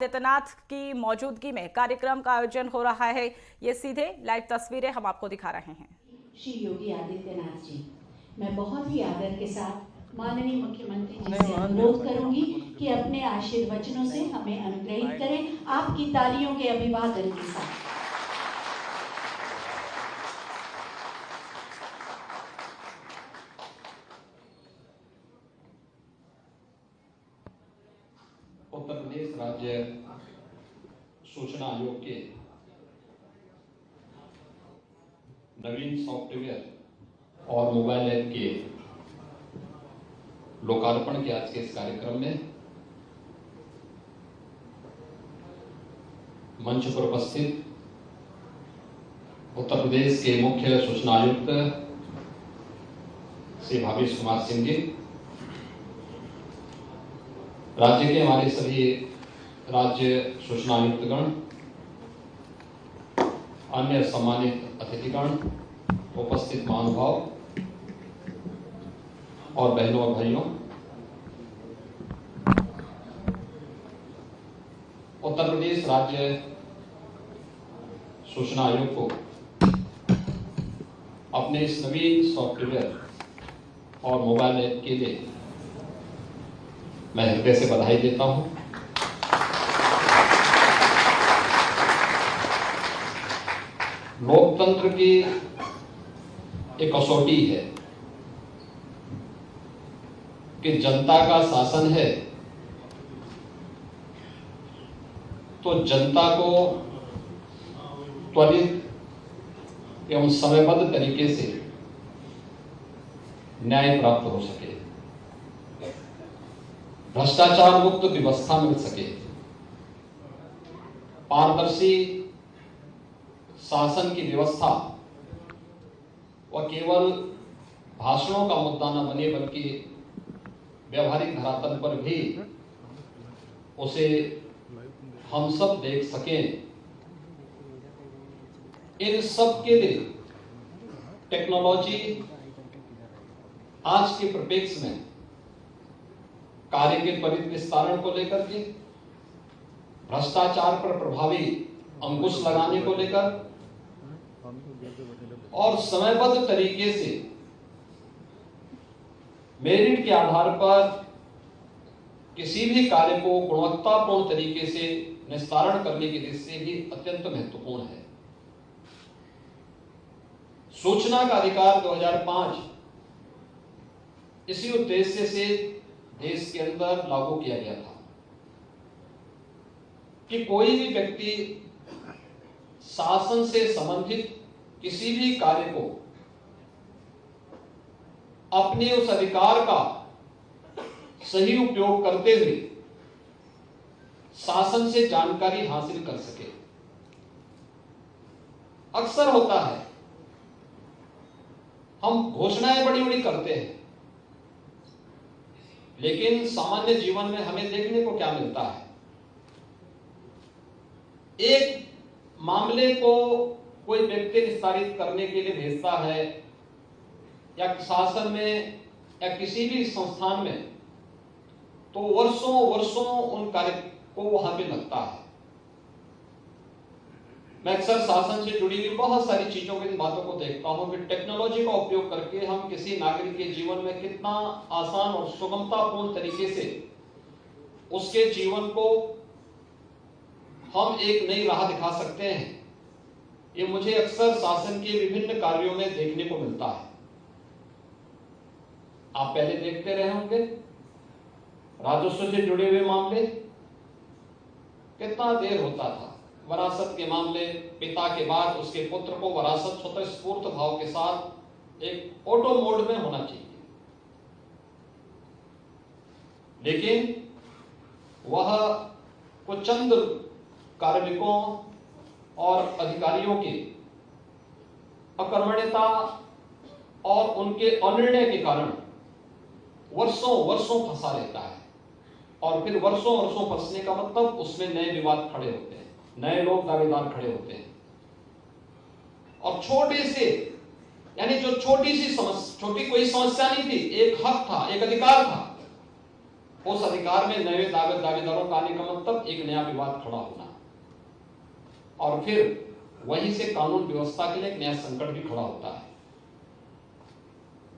आदित्यनाथ की मौजूदगी में कार्यक्रम का आयोजन हो रहा है। ये सीधे लाइव तस्वीरें हम आपको दिखा रहे हैं। श्री योगी आदित्यनाथ जी, मैं बहुत ही आदर के साथ माननीय मुख्यमंत्री जी से अनुरोध करूंगी कि अपने आशीर्वचनों से हमें अनुग्रहित करें, आपकी तालियों के अभिवादन के साथ। उत्तर प्रदेश राज्य सूचना आयोग के नवीन सॉफ्टवेयर और मोबाइल ऐप के लोकार्पण के आज के इस कार्यक्रम में मंच पर उपस्थित उत्तर प्रदेश के मुख्य सूचना आयुक्त श्री भावेश कुमार सिंह जी, राज्य के हमारे सभी राज्य सूचना आयुक्तगण, अन्य सम्मानित अतिथिगण, उपस्थित महानुभाव और बहनों और भाइयों, उत्तर प्रदेश राज्य सूचना आयोग को अपने इस नवीन सॉफ्टवेयर और मोबाइल ऐप के लिए मैं हृदय से बधाई देता हूं। लोकतंत्र की एक कसौटी है कि जनता का शासन है तो जनता को त्वरित एवं समयबद्ध तरीके से न्याय प्राप्त हो सके, भ्रष्टाचार मुक्त व्यवस्था मिल सके, पारदर्शी शासन की व्यवस्था वह केवल भाषणों का मुद्दा न बने बल्कि व्यवहारिक धरातल पर भी उसे हम सब देख सकें। इन सब के लिए टेक्नोलॉजी आज के परिप्रेक्ष्य में कार्य के त्वरित विस्तारण को लेकर के, भ्रष्टाचार पर प्रभावी अंकुश लगाने को लेकर और समयबद्ध तरीके से मेरिट के आधार पर किसी भी कार्य को गुणवत्तापूर्ण तरीके से निस्तारण करने की दृष्टि से भी अत्यंत महत्वपूर्ण है। सूचना का अधिकार 2005 इसी उद्देश्य से देश के अंदर लागू किया गया था कि कोई भी व्यक्ति शासन से संबंधित किसी भी कार्य को अपने उस अधिकार का सही उपयोग करते हुए शासन से जानकारी हासिल कर सके। अक्सर होता है हम घोषणाएं बड़ी बड़ी करते हैं, लेकिन सामान्य जीवन में हमें देखने को क्या मिलता है, एक मामले को कोई व्यक्ति निस्तारित करने के लिए भेजता है या शासन में या किसी भी संस्थान में, तो वर्षों वर्षों उन कार्य को वहां पे लगता है। मैं अक्सर शासन से जुड़ी हुई बहुत सारी चीजों की बातों को देखता हूं कि टेक्नोलॉजी का उपयोग करके हम किसी नागरिक के जीवन में कितना आसान और सुगमतापूर्ण तरीके से उसके जीवन को हम एक नई राह दिखा सकते हैं। ये मुझे अक्सर शासन के विभिन्न कार्यों में देखने को मिलता है। आप पहले देखते रहे होंगे राजस्व से जुड़े हुए मामले, कितना देर होता था। वरासत के मामले, पिता के बाद उसके पुत्र को वरासत स्वतः स्फूर्त भाव के साथ एक ऑटो मोड में होना चाहिए, लेकिन वह कुछ चंद कार्मिकों और अधिकारियों की अकर्मण्यता और उनके अनिर्णय के कारण वर्षों वर्षों फंसा रहता है। और फिर वर्षों वर्षों फंसने का मतलब उसमें नए विवाद खड़े होते हैं, नए लोग दावेदार खड़े होते हैं। और छोटे से, यानी जो छोटी कोई समस्या नहीं थी, एक हक था, एक अधिकार था, उस अधिकार में नए दावेदारों का आने का मतलब एक नया विवाद खड़ा होना, और फिर वहीं से कानून व्यवस्था के लिए एक नया संकट भी खड़ा होता है।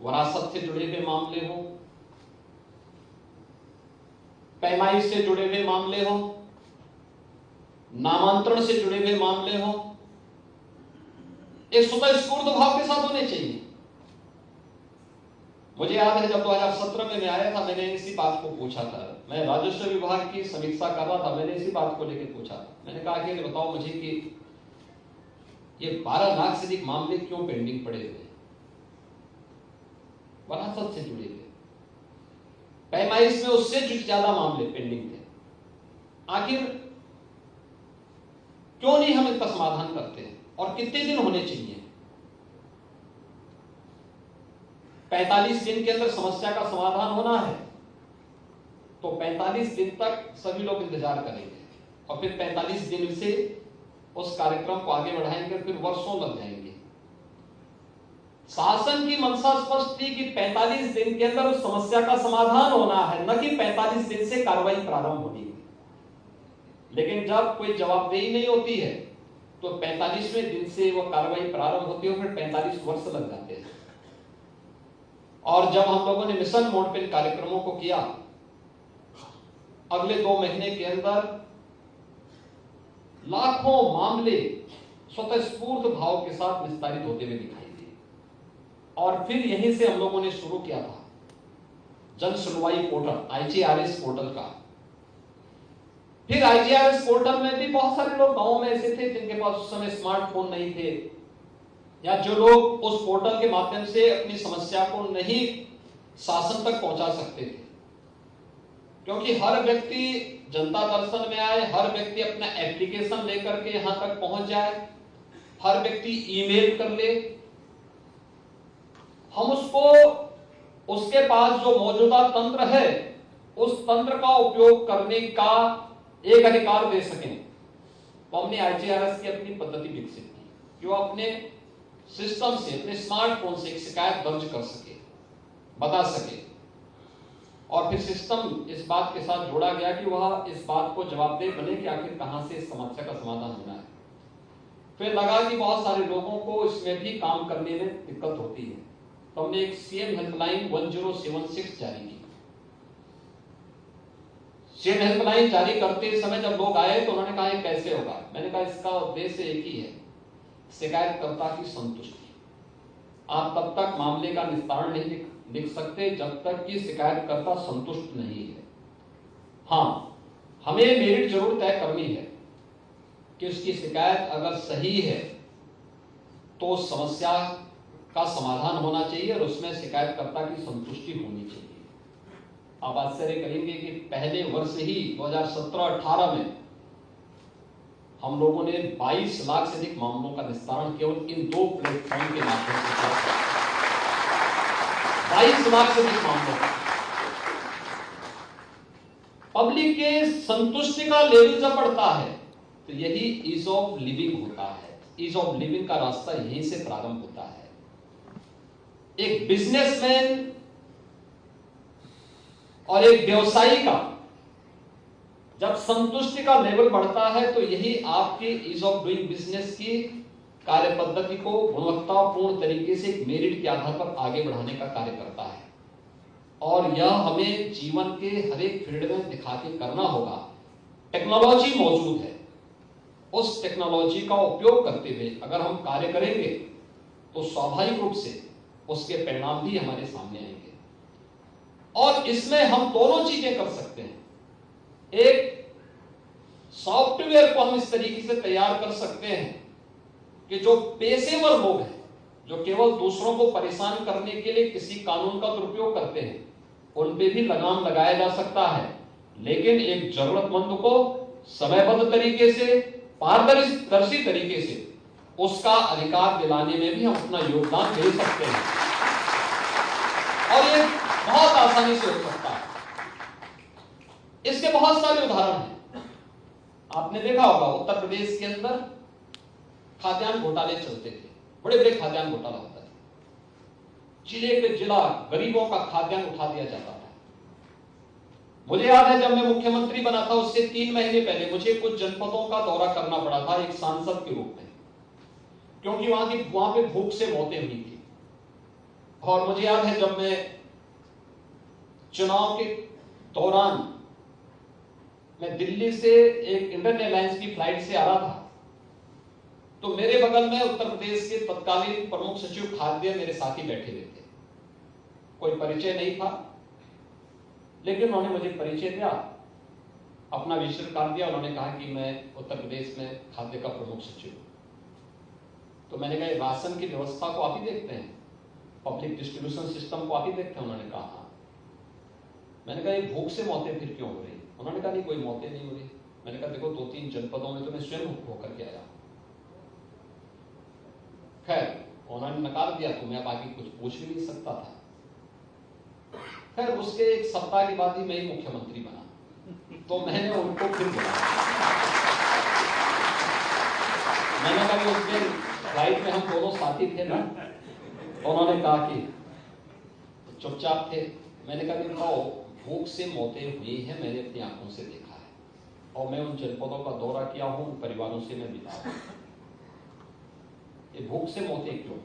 विरासत से जुड़े हुए मामले हो, पैमाइश से जुड़े हुए मामले हो, नामांतरण से जुड़े हुए मामले हो, एक स्वतःस्फूर्त भाव के साथ होने चाहिए। मुझे याद है जब 2017 में मैं आया था, मैंने इसी बात को पूछा था। मैं राजस्व विभाग की समीक्षा कर रहा था, मैंने इसी बात को लेकर पूछा था। मैंने कहा कि बताओ मुझे कि ये 12 लाख से अधिक मामले क्यों पेंडिंग पड़े हुए, विरासत से जुड़े हुए, पैमाइश में उससे ज्यादा मामले पेंडिंग थे। आखिर क्यों नहीं हम इसका समाधान करते हैं, और कितने दिन होने चाहिए? 45 दिन के अंदर समस्या का समाधान होना है तो 45 दिन तक सभी लोग इंतजार करेंगे, और फिर 45 दिन से उस कार्यक्रम को आगे बढ़ाएंगे, फिर वर्षों लग जाएंगे। शासन की मंशा स्पष्ट थी कि 45 दिन के अंदर उस समस्या का समाधान होना है, न कि 45 दिन से कार्रवाई प्रारंभ होनी है। लेकिन जब कोई जवाबदेही नहीं होती है तो 45वें दिन से वो कार्रवाई प्रारंभ होती है, फिर 45 वर्ष लग जाते हैं। और जब हम लोगों ने मिशन मोड पे कार्यक्रमों को किया, अगले 2 महीने के अंदर लाखों मामले स्वतःस्फूर्त भाव के साथ निस्तारित होते हुए दिखाई दिए। और फिर यहीं से हम लोगों ने शुरू किया था जन सुनवाई पोर्टल, IGRS पोर्टल का। फिर IGRS पोर्टल में भी बहुत सारे लोग गांव में ऐसे थे जिनके पास उस समय स्मार्टफोन नहीं थे, या जो लोग उस पोर्टल के माध्यम से अपनी समस्या को नहीं शासन तक पहुंचा सकते थे। क्योंकि हर व्यक्ति जनता दर्शन में आए, हर व्यक्ति अपना एप्लीकेशन लेकर के यहां तक पहुंच जाए, हर व्यक्ति ईमेल कर ले, हम उसको उसके पास जो मौजूदा तंत्र है उस तंत्र का उपयोग करने का एक अधिकार दे सकें। तो हमने IGRS की अपनी पद्धति विकसित की कि वो अपने सिस्टम से, अपने स्मार्टफोन से एक शिकायत दर्ज कर सके, बता सके, और फिर सिस्टम इस बात के साथ जोड़ा गया कि वह इस बात को जवाबदेह बने कि आखिर कहां से इस समस्या का समाधान होना है। फिर लगा कि बहुत सारे लोगों को इसमें भी काम करने में दिक्कत होती है, तो हमने एक CM हेल्पलाइन 1076 जारी की। CM हेल्पलाइन जारी करते समय जब लोग आए तो उन्होंने कहा ये कैसे होगा? मैंने कहा इसका उद्देश्य एक ही है, शिकायतकर्ता की संतुष्टि। आप तब तक मामले का निस्तारण नहीं लिख सकते जब तक कि शिकायतकर्ता संतुष्ट नहीं है। हाँ, हमें मेरिट जरूर तय करनी है कि उसकी शिकायत अगर सही है तो समस्या का समाधान होना चाहिए और उसमें शिकायतकर्ता की संतुष्टि होनी चाहिए। आप आश्चर्य करेंगे कि पहले वर्ष ही 2017-18 में हम लोगों ने 22 लाख से अधिक मामलों का निस्तारण केवल इन 2 प्लेटफॉर्म के माध्यम से किया। 22 लाख से अधिक मामलों। पब्लिक के संतुष्टि का लेवल जब बढ़ता है तो यही ईज ऑफ लिविंग होता है। ईज ऑफ लिविंग का रास्ता यहीं से प्रारंभ होता है। एक बिजनेसमैन और एक व्यवसायी का जब संतुष्टि का लेवल बढ़ता है तो यही आपके ईज ऑफ डूइंग बिजनेस की कार्य पद्धति को गुणवत्तापूर्ण तरीके से एक मेरिट के आधार पर आगे बढ़ाने का कार्य करता है। और यह हमें जीवन के हर एक फील्ड में दिखा के करना होगा। टेक्नोलॉजी मौजूद है, उस टेक्नोलॉजी का उपयोग करते हुए अगर हम कार्य करेंगे तो स्वाभाविक रूप से उसके परिणाम भी हमारे सामने आएंगे। और इसमें हम दोनों चीजें कर सकते हैं। एक सॉफ्टवेयर को हम इस तरीके से तैयार कर सकते हैं कि जो पेशेवर लोग हैं, जो केवल दूसरों को परेशान करने के लिए किसी कानून का दुरुपयोग करते हैं, उन पे भी लगाम लगाया जा सकता है, लेकिन एक जरूरतमंद को समयबद्ध तरीके से, पारदर्शी तरीके से उसका अधिकार दिलाने में भी हम अपना योगदान दे सकते हैं। और ये बहुत आसानी से हो सकता है। इसके बहुत सारे उदाहरण हैं। आपने देखा होगा उत्तर प्रदेश के अंदर खाद्यान्न घोटाले चलते थे, बड़े बड़े खाद्यान्न घोटाला होता था। जिले पे जिला गरीबों का खाद्यान्न उठा दिया जाता था। मुझे याद है जब मैं मुख्यमंत्री बना था उससे 3 महीने पहले मुझे कुछ जनपदों का दौरा करना पड़ा था एक सांसद के रूप में, क्योंकि वहां पे भूख से मौतें हुई थी। और मुझे याद है जब मैं चुनाव के दौरान मैं दिल्ली से एक इंडियन एयरलाइंस की फ्लाइट से आ रहा था, तो मेरे बगल में उत्तर प्रदेश के तत्कालीन प्रमुख सचिव खाद्य मेरे साथी बैठे हुए थे। कोई परिचय नहीं था, लेकिन उन्होंने मुझे परिचय दिया, अपना विजिटिंग कार्ड दिया। उन्होंने कहा कि मैं उत्तर प्रदेश में खाद्य का प्रमुख सचिव हूं। तो मैंने कहा राशन की व्यवस्था को आप ही देखते हैं, पब्लिक डिस्ट्रीब्यूशन सिस्टम को आप ही देखते हैं? उन्होंने कहा हाँ। मैंने कहा ये भूख से मौतें फिर क्यों हो रही? उन्होंने कहा नहीं, कोई मौतें नहीं हो रही। मैंने कहा देखो 2-3 जनपदों में तो मैं स्वयं होकर के आया। खैर उन्होंने नकार दिया, तो मैं अब आगे कुछ पूछ भी नहीं सकता था। खैर उसके एक सप्ताह के बाद ही मैं ही मुख्यमंत्री बना, तो मैंने उनको फिर बुलाया। मैंने कहा उस दिन फ्लाइट में हम दोनों साथी थे ना, उन्होंने कहा कि चुपचाप थे। मैंने कहा कि भूख से मौतें हुई हैं, मैंने अपनी आंखों से देखा है, और मैं उन जनपदों का दौरा किया हूं, उन परिवारों से मैं मिला हूं। ये भूख से मौतें क्यों?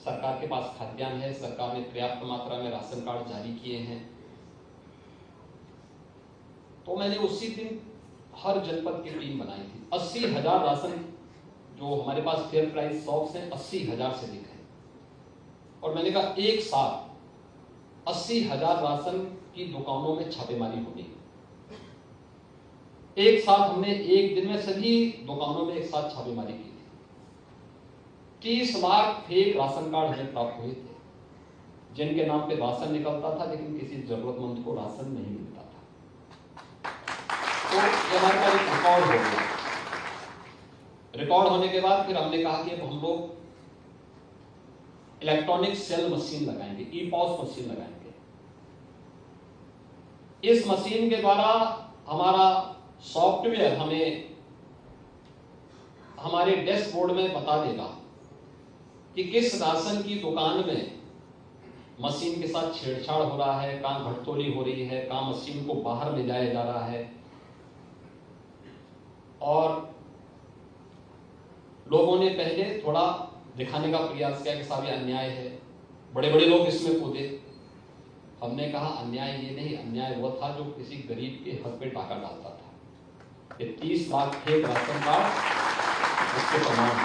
सरकार के पास खाद्यान्न है, सरकार ने पर्याप्त मात्रा में राशन कार्ड जारी किए हैं। तो मैंने उसी दिन हर जनपद की टीम बनाई थी। 80,000 राशन जो हमारे पास फेयर प्राइस शॉप्स हैं 80,000 से अधिक है, और मैंने कहा एक साथ 80,000 राशन की दुकानों में छापेमारी होगी। एक साथ हमने एक दिन में सभी दुकानों में एक साथ छापेमारी की थी। 30 लाख फेक राशन कार्ड हमें प्राप्त हुए थे, जिनके नाम पे राशन निकलता था लेकिन किसी जरूरतमंद को राशन नहीं मिलता था। तो ये हमारे पास एक रिकॉर्ड हो गया। रिकॉर्ड होने के बाद फिर हमने कहा कि अब हम लोग इलेक्ट्रॉनिक सेल मशीन लगाएंगे, ई-पॉस मशीन लगाएंगे। इस मशीन के द्वारा हमारा सॉफ्टवेयर हमें हमारे डैशबोर्ड में बता देगा कि किस राशन की दुकान में मशीन के साथ छेड़छाड़ हो रहा है, कहां घटतोली हो रही है, कहां मशीन को बाहर ले जाया जा रहा है। और लोगों ने पहले थोड़ा दिखाने का प्रयास किया कि साहब ये अन्याय है, बड़े बड़े लोग इसमें कूदे। हमने कहा अन्याय ये नहीं, अन्याय वो था जो किसी गरीब के हक पे डाका डालता था। ये 30 लाख फेक राशन कार्ड उसके प्रमाण।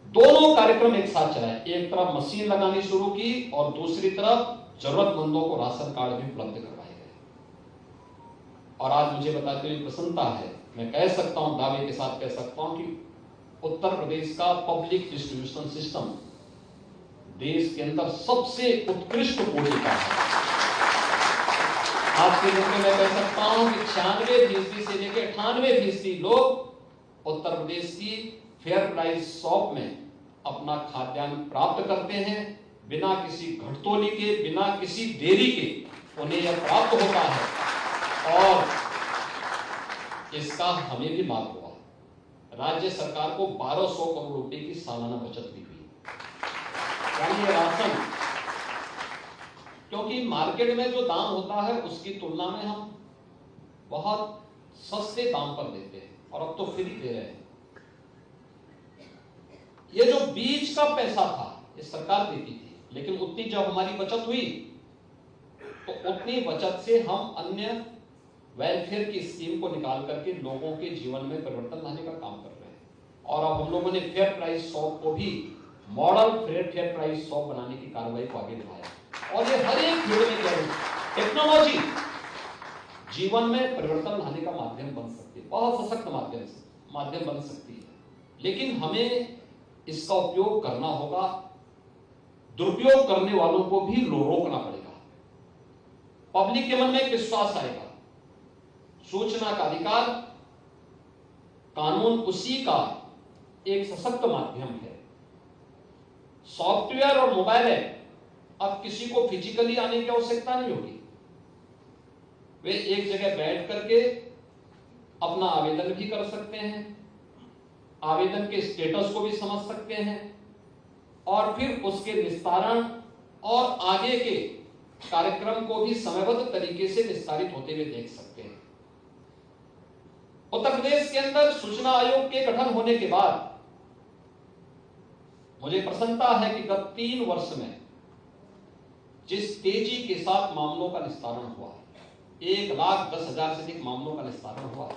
दोनों कार्यक्रम एक साथ चलाए, एक तरफ मशीन लगानी शुरू की और दूसरी तरफ जरूरतमंदों को राशन कार्ड भी उपलब्ध करवाए गए। और आज मुझे बताते हुए प्रसन्नता है, मैं कह सकता हूं, दावे के साथ कह सकता हूं कि उत्तर प्रदेश का पब्लिक डिस्ट्रीब्यूशन सिस्टम देश के अंदर सबसे उत्कृष्ट कोटि का है। आज के दिन में मैं कह सकता हूं कि 96% से लेकर 98% लोग उत्तर प्रदेश की फेयर प्राइस शॉप में अपना खाद्यान्न प्राप्त करते हैं, बिना किसी घटतोली के, बिना किसी देरी के उन्हें यह प्राप्त होता है। और इसका हमें भी लाभ हुआ। राज्य सरकार को 1200 करोड़ रुपए की सालाना बचत भी हुई। यानी ये राशन, क्योंकि मार्केट में जो दाम होता है उसकी तुलना में हम बहुत सस्ते दाम पर देते हैं, और अब तो फ्री दे रहे हैं। ये जो बीज का पैसा था ये सरकार देती थी, लेकिन उतनी जब हमारी बचत हुई तो उतनी बचत से हम अन्य वेलफेयर की स्कीम को निकाल करके लोगों के जीवन में परिवर्तन लाने का काम कर रहे हैं। और अब हम लोगों ने फेयर प्राइस शॉप को भी मॉडल फेयर प्राइस शॉप बनाने की कार्रवाई को आगे बढ़ाया। और ये हर एक फील्ड में क्या है, टेक्नोलॉजी जीवन में परिवर्तन लाने का माध्यम बन सकती है, बहुत सशक्त माध्यम बन सकती है, लेकिन हमें इसका उपयोग करना होगा। दुरुपयोग करने वालों को भी रोकना पड़ेगा। पब्लिक के मन में एक विश्वास आएगा, सूचना का अधिकार, कानून उसी का एक सशक्त माध्यम है। सॉफ्टवेयर और मोबाइल ऐप अब किसी को फिजिकली आने की आवश्यकता नहीं होगी। वे एक जगह बैठ करके अपना आवेदन भी कर सकते हैं, आवेदन के स्टेटस को भी समझ सकते हैं, और फिर उसके निस्तारण और आगे के कार्यक्रम को भी समयबद्ध तरीके से विस्तारित होते हुए देख सकते हैं। उत्तर प्रदेश के अंदर सूचना आयोग के गठन होने के बाद मुझे प्रसन्नता है कि गत 3 वर्ष में जिस तेजी के साथ मामलों का निस्तारण हुआ, 1,10,000 से अधिक मामलों का निस्तारण हुआ,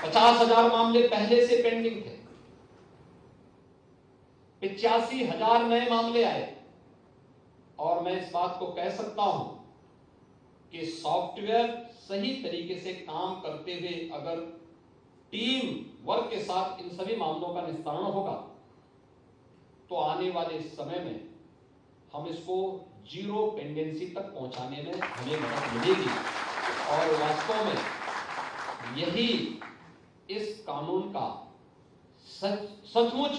50,000 मामले पहले से पेंडिंग थे, 85,000 नए मामले आए। और मैं इस बात को कह सकता हूं कि सॉफ्टवेयर सही तरीके से काम करते हुए अगर टीम वर्क के साथ इन सभी मामलों का निस्तारण होगा तो आने वाले समय में हम इसको 0 पेंडेंसी तक पहुंचाने में हमें मदद मिलेगी। और वास्तव में यही इस कानून का सचमुच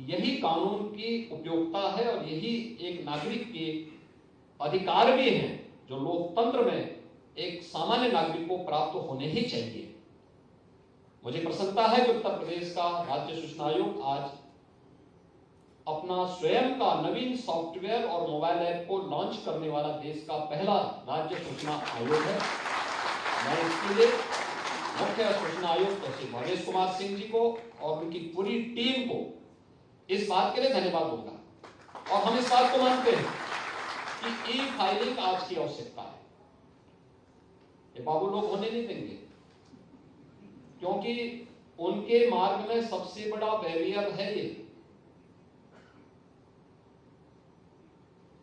यही कानून की उपयोगिता है और यही एक नागरिक के अधिकार भी हैं जो लोकतंत्र में एक सामान्य नागरिक को प्राप्त होने ही चाहिए। मुझे प्रसन्नता है कि उत्तर प्रदेश का राज्य सूचना आयोग आज अपना स्वयं का नवीन सॉफ्टवेयर और मोबाइल ऐप को लॉन्च करने वाला देश का पहला राज्य सूचना आयोग है। मैं इसके लिए मुख्य सूचना आयुक्त श्री भवेश कुमार सिंह जी को और उनकी पूरी टीम को इस बात के लिए धन्यवाद दूंगा। और हम इस बात को मानते हैं कि ई फाइलिंग आज की आवश्यकता है। ये बाबू लोग होने नहीं देंगे, क्योंकि उनके मार्ग में सबसे बड़ा बैरियर है ये,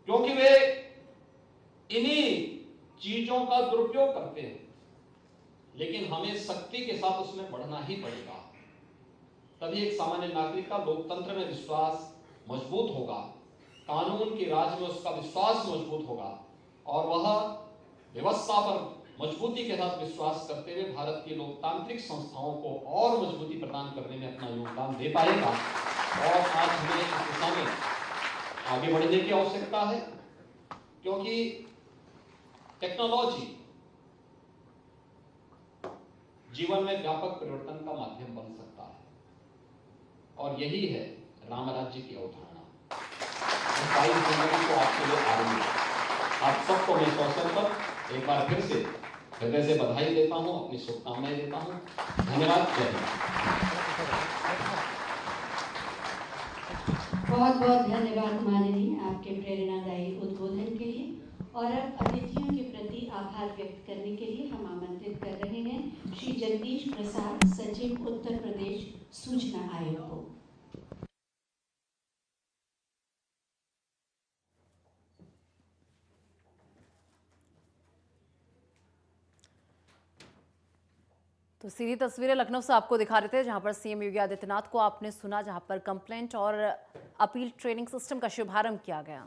क्योंकि वे इन्हीं चीजों का दुरुपयोग करते हैं। लेकिन हमें सख्ती के साथ उसमें बढ़ना ही पड़ेगा, तभी एक सामान्य नागरिक का लोकतंत्र में विश्वास मजबूत होगा, कानून के राज में उसका विश्वास मजबूत होगा और वह व्यवस्था पर मजबूती के साथ विश्वास करते हुए भारत की लोकतांत्रिक संस्थाओं को और मजबूती प्रदान करने में अपना योगदान दे पाएगा। और आज हमें इस दिशा में आगे बढ़ने की आवश्यकता है, क्योंकि टेक्नोलॉजी जीवन में व्यापक परिवर्तन का माध्यम बन सकता है और यही है राम राज्य की अवधारणा। 22 जनवरी को आपके लिए आ रही है। आप सबको मैं इस अवसर पर एक बार फिर से हृदय से बधाई देता हूं, अपनी शुभकामनाएं देता हूं। धन्यवाद। जय हिंद। बहुत बहुत धन्यवाद माननीय, आपके प्रेरणादायी उद्बोधन के लिए। और अब अतिथियों के प्रति आभार व्यक्त करने के लिए हम आमंत्रित कर रहे हैं श्री जगदीश प्रसाद, सचिव उत्तर प्रदेश सूचना आयोग को। तो सीधी तस्वीरें लखनऊ से आपको दिखा रहे थे, जहां पर सीएम योगी आदित्यनाथ को आपने सुना, जहां पर कंप्लेंट और अपील ट्रेनिंग सिस्टम का शुभारंभ किया गया।